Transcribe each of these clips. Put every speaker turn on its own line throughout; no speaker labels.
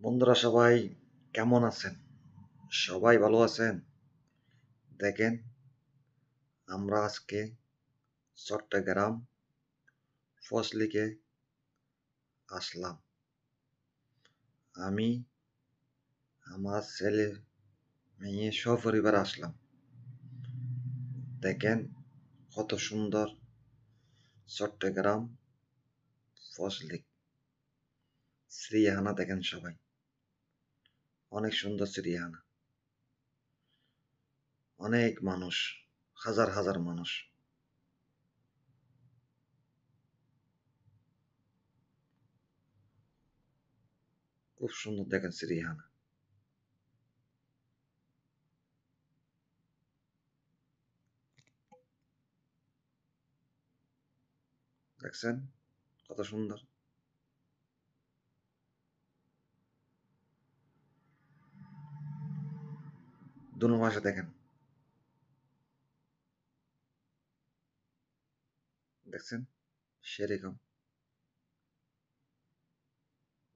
বন্ধুরা সবাই কেমন আছেন? সবাই ভালো আছেন? দেখেন, আমরা আজকে চট্টগ্রাম ফজলিকে আসলাম। আমি আমার ছেলে মেয়ে সপরিবার আসলাম। দেখেন কত সুন্দর চট্টগ্রাম ফজলি চিড়িয়াখানা। দেখেন সবাই, অনেক সুন্দর চিড়িয়াখানা। অনেক মানুষ, হাজার হাজার মানুষ। খুব সুন্দর দেখেন চিড়িয়াখানা। দেখছেন কত সুন্দর। দুনো পাশে দেখেন, দেখছেন সেরকম।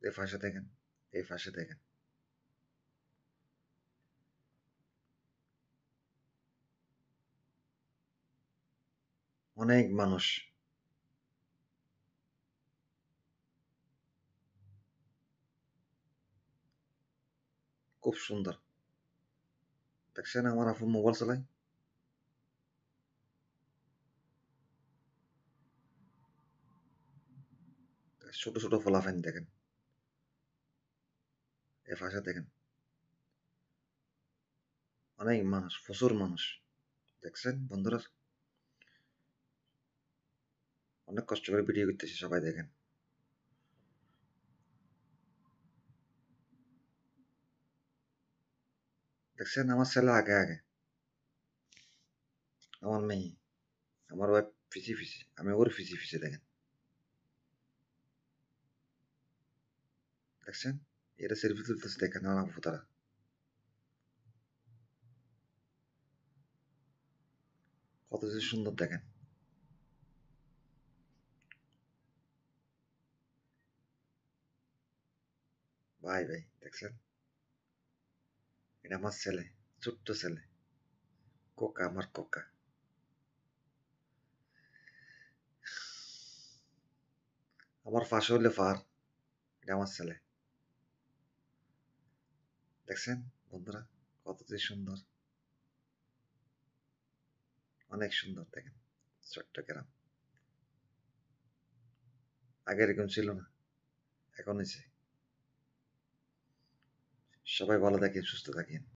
এই পাশে দেখেন, এই পাশে দেখেন। অনেক মানুষ। খুব সুন্দর। দেখছেন আমার আপু মোবাইল চালায়। ছোট ছোট ফলাফাইন দেখেন, এ পাশে দেখেন। অনেক মানুষ, প্রচুর মানুষ। দেখছেন বন্ধুরা, অনেক কষ্ট করে ভিডিও করতেছি, সবাই দেখেন। দেখছেন আমার ছেলে আগে আগে, আমার মেয়ে, আমার ওয়াইফ ফিসি ফিসি, আমি ওর ফিসি ফিসি দেখেন। দেখছেন এটা সেলফি তুলতেছে, দেখেন আমার আপু তারা কত যে সুন্দর দেখেন। ভাই ভাই দেখছেন, এটা আমার ছেলে, ছোট্ট ছেলে, কোকা, আমার কোকা। আমার পাশে হইলে ফার, এটা আমার ছেলে। দেখছেন বন্ধুরা কত যে সুন্দর, অনেক সুন্দর দেখেন চট্টগ্রাম। আগে এরকম ছিল না, এখন হয়েছে। সবাই ভালো থাকেন, সুস্থ থাকেন।